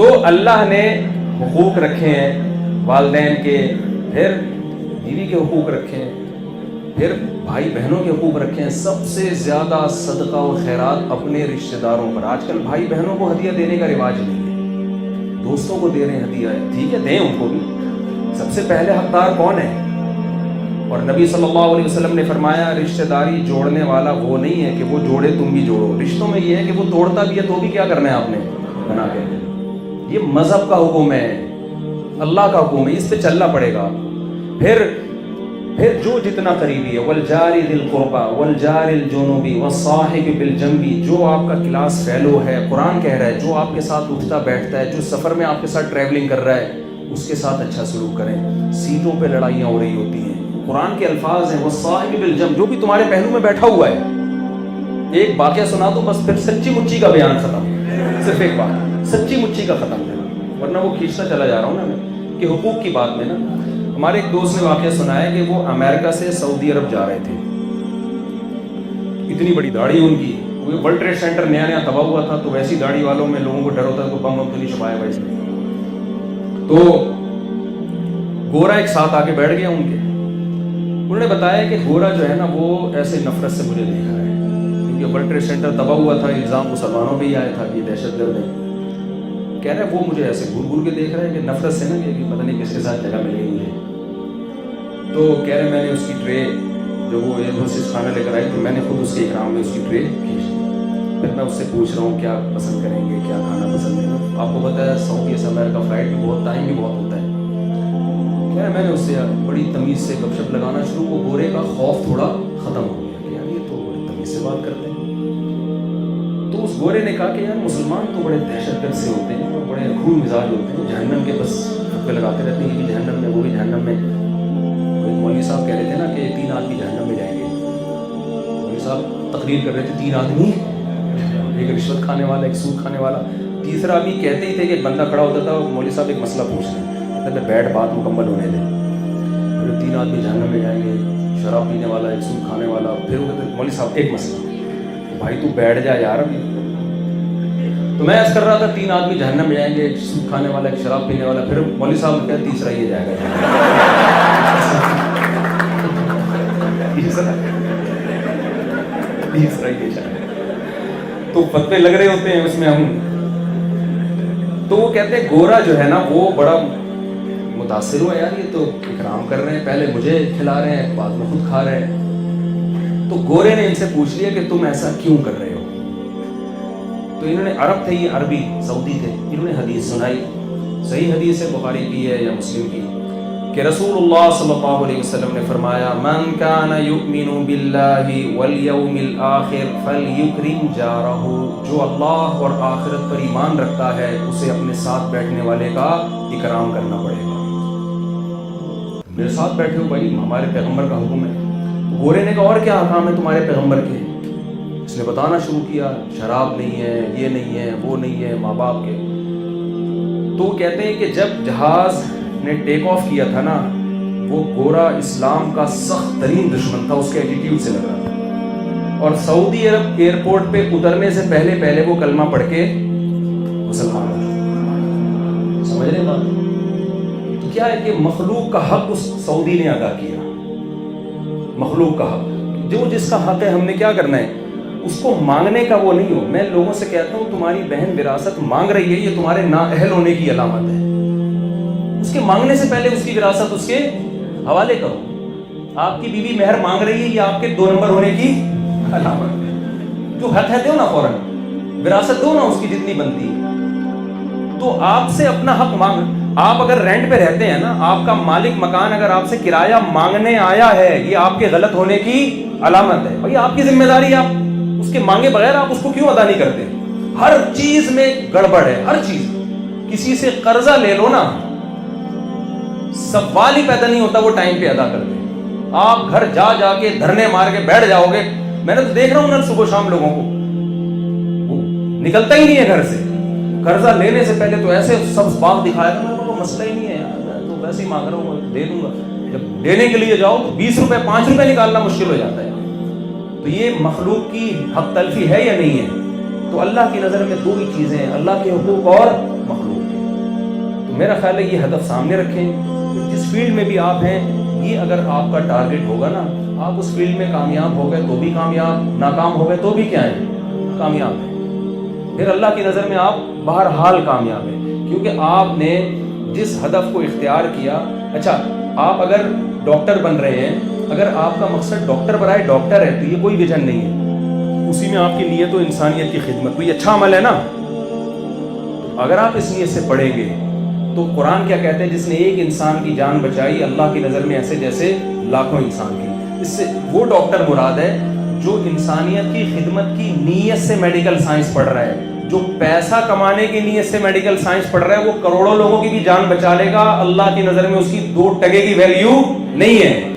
تو اللہ نے حقوق رکھے ہیں والدین کے، پھر بیوی کے حقوق رکھے ہیں، پھر بھائی بہنوں کے حقوق رکھے ہیں. سب سے زیادہ صدقہ و خیرات اپنے رشتہ داروں پر. آج کل بھائی بہنوں کو ہدیہ دینے کا رواج نہیں ہے، دوستوں کو دے رہے ہیں ہدیہ. ٹھیک ہے دیں ان کو بھی، سب سے پہلے حقدار کون ہے؟ اور نبی صلی اللہ علیہ وسلم نے فرمایا رشتہ داری جوڑنے والا وہ نہیں ہے کہ وہ جوڑے تم بھی جوڑو. رشتوں میں یہ ہے کہ وہ توڑتا بھی ہے تو بھی کیا کرنا ہے آپ نے؟ بنا کے. یہ مذہب کا حکم ہے، اللہ کا حکم ہے، اس پہ چلنا پڑے گا. پھر جو جتنا قریبی ہے، والجار ذی القربى والجار الجنوبی والصاحب بالجنبی، جو آپ کا کلاس فیلو ہے، قرآن کہہ رہا ہے جو آپ کے ساتھ اٹھتا بیٹھتا ہے، جو سفر میں آپ کے ساتھ ٹریولنگ کر رہا ہے، اس کے ساتھ اچھا سلوک کریں. سیٹوں پہ لڑائیاں ہو رہی ہوتی ہیں، قرآن کے الفاظ ہیں والصاحب بالجنب، جو بھی تمہارے پہلو میں بیٹھا ہوا ہے. ایک واقعہ سنا دو بس، پھر سچی مچی کا بیان ختم. صرف ایک بات سچی مچی کا ختم ہے، ورنہ وہ کھینچتا چلا جا رہا ہوں نا میں کہ حقوق کی بات میں نا. ہمارے ایک دوست نے واقعہ سنایا کہ وہ امریکہ سے سعودی عرب جا رہے تھے. اتنی بڑی داڑھی ان کی، وہ ورلڈ ٹریڈ سینٹر نیا نیا تباہ ہوا تھا، تو ویسی داڑھی والوں میں لوگوں کو ڈر ہوتا ہے کہ بم تو نہیں چھپایا ویسے. تو گورا ایک ساتھ آ کے بیٹھ گیا ان کے. انہوں نے بتایا کہ گورا جو ہے نا وہ ایسے نفرت سے مجھے دیکھ رہا ہے کیونکہ ورلڈ ٹریڈ سینٹر تباہ ہوا تھا، الزام مسلمانوں پہ ہی آیا تھا کہ یہ دہشت گرد ہے. کہہ رہے وہ مجھے ایسے گھور گھور کے دیکھ رہا ہے کہ نفرت سے نا کہ پتہ نہیں کس کے ساتھ جگہ مل گئی مجھے. تو کہہ رہے میں نے اس کی ٹرے جو وہ ایئر ہاسٹس کھانا لے کر آئی تو میں نے خود اس کے اکرام میں اس کی ٹرے کھینچ دی. پھر میں اس سے پوچھ رہا ہوں کیا پسند کریں گے، کیا کھانا پسند ہے. آپ کو پتہ ہے سعودی سے امریکہ فلائٹ بھی بہت ٹائم بھی بہت ہوتا ہے. کہہ رہے میں نے اس سے بڑی تمیز سے گپ شپ لگانا شروع. وہ گورے کا خوف تھوڑا ختم ہو گیا کہ یار یہ تو بڑی تمیز سے بات کرتے ہیں. تو اس گورے نے کہا کہ یار مسلمان تو بڑے دہشت گرد سے ہوتے ہیں اور بڑے خون مزاج ہوتے ہیں، جہنم کے بس پہ لگاتے رہتے ہیں، یہ بھی جہنم میں وہ بھی جہنم میں. مولوی صاحب کہہ رہے تھے نا کہ 3 آدمی جہنم میں جائیں گے. مولوی صاحب تقریر کر رہے تھے 3 آدمی، ایک رشوت کھانے والا، ایک سود کھانے والا، تیسرا بھی کہتے ہی تھے کہ ایک بندہ کھڑا ہوتا تھا. مولوی صاحب ایک مسئلہ پوچھ رہے ہیں، کہتے بیٹھ بات مکمل ہونے دیں. پھر 3 آدمی جہنم میں جائیں گے، شراب پینے والا، ایک سود کھانے والا. پھر وہ کہتے مولوی صاحب ایک مسئلہ، بھائی تو بیٹھ جا یار. تو میں ایسا کر رہا تھا 3 آدمی جہنم میں جائیں گے، ایک سود کھانے والا، ایک شراب پینے والا. پھر مولوی صاحب نے کہا تیسرا یہ جائے گا. تیسرا یہ جائے گا. تو فتوے لگ رہے ہوتے ہیں اس میں ہم. تو وہ کہتے ہیں گورا جو ہے نا وہ بڑا متاثر ہوا، یار یہ تو اکرام کر رہے ہیں، پہلے مجھے کھلا رہے ہیں بعد میں خود کھا رہے ہیں. تو گورے نے ان سے پوچھ لیا کہ تم ایسا کیوں کر رہے ہو. تو انہوں نے، عرب تھے یہ، عربی سعودی تھے، انہوں نے حدیث سنائی. صحیح حدیث ہے، بخاری کی ہے یا مسلم کی، کہ رسول اللہ صلی اللہ علیہ وسلم نے فرمایا من کان یؤمن باللہ والیوم الآخر فلیکرم جارہ، جو اللہ اور آخرت پر ایمان رکھتا ہے اسے اپنے ساتھ بیٹھنے والے کا اکرام کرنا پڑے گا. میرے ساتھ بیٹھے ہو بھائی، ہمارے پیغمبر کا حکم ہے. گورے نے کہا اور کیا احکام ہے تمہارے پیغمبر کے. اس نے بتانا شروع کیا، شراب نہیں ہے، یہ نہیں ہے، وہ نہیں ہے، ماں باپ کے. تو کہتے ہیں کہ جب جہاز نے ٹیک آف کیا تھا نا، وہ گورا اسلام کا سخت ترین دشمن تھا، اس کے ایٹیٹیوڈ سے لگ رہا تھا. اور سعودی عرب ایئرپورٹ پہ اترنے سے پہلے وہ کلمہ پڑھ کے مسلمان ہو گیا. سمجھ رہے بات؟ تو کیا ہے کہ مخلوق کا حق اس سعودی نے ادا کیا. مخلوق کا حق، جو جس کا حق ہے ہم نے کیا کرنا ہے، اس کو مانگنے کا وہ نہیں ہو. میں لوگوں سے کہتا ہوں تمہاری بہن وراثت مانگ رہی ہے، یہ تمہارے نااہل ہونے کی علامت ہے. اس کے مانگنے سے پہلے اس کی وراثت اس کے حوالے کرو. آپ کی بیوی مہر مانگ رہی ہے، یہ آپ کے 2 نمبر ہونے کی علامت ہے. جو حق ہے دو نا، فوراً وراثت دو نا اس کی جتنی بنتی ہے. تو آپ سے اپنا حق مانگ. آپ اگر رینٹ پہ رہتے ہیں نا، آپ کا مالک مکان اگر آپ سے کرایہ مانگنے آیا ہے، یہ آپ کے غلط ہونے کی علامت ہے. بھائی آپ کی ذمہ داری، آپ اس کے مانگے بغیر آپ اس کو کیوں ادا نہیں کرتے. ہر چیز میں گڑبڑ ہے، ہر چیز. کسی سے قرضہ لے لو نا، سوال ہی پیدا نہیں ہوتا وہ ٹائم پہ ادا کر دے. آپ گھر جا کے دھرنے مار کے بیٹھ جاؤ گے. میں نے تو دیکھ رہا ہوں نا صبح شام لوگوں کو، وہ نکلتا ہی نہیں ہے گھر سے. قرضہ لینے سے پہلے تو ایسے سب باغ دکھایا تھا، میں مسئلہ ہی نہیں ہے یار، میں تو ویسے ہی مانگ رہا ہوں، دے دوں گا. جب دینے کے لیے جاؤ تو 20 روپے 5 روپے نکالنا مشکل ہو جاتا ہے. تو یہ مخلوق کی حق تلفی ہے یا نہیں ہے؟ تو اللہ کی نظر میں 2 ہی چیزیں ہیں، اللہ کے حقوق اور مخلوق کے. تو میرا خیال ہے یہ ہدف سامنے رکھیں، جس فیلڈ میں بھی آپ ہیں، یہ اگر آپ کا ٹارگٹ ہوگا نا، آپ اس فیلڈ میں کامیاب ہو گئے تو بھی کامیاب، ناکام ہو گئے تو بھی کیا ہے، کامیاب ہیں. پھر اللہ کی نظر میں آپ بہرحال کامیاب ہیں، کیونکہ آپ نے جس ہدف کو اختیار کیا. اچھا، آپ اگر ڈاکٹر بن رہے ہیں، اگر آپ کا مقصد ڈاکٹر بنائے ڈاکٹر ہے، تو یہ کوئی ویژن نہیں ہے، اسی میں آپ کی نیت و انسانیت کی خدمت، کوئی اچھا عمل ہے نا. اگر آپ اس نیت سے پڑھیں گے تو قرآن کیا کہتے ہیں، جس نے ایک انسان کی جان بچائی اللہ کی نظر میں ایسے جیسے لاکھوں انسان کی. اس سے وہ ڈاکٹر مراد ہے جو انسانیت کی خدمت کی نیت سے میڈیکل سائنس پڑھ رہا ہے. جو پیسہ کمانے کی نیت سے میڈیکل سائنس پڑھ رہا ہے وہ کروڑوں لوگوں کی بھی جان بچا لے گا، اللہ کی نظر میں اس کی 2 ٹکے کی ویلیو نہیں ہے.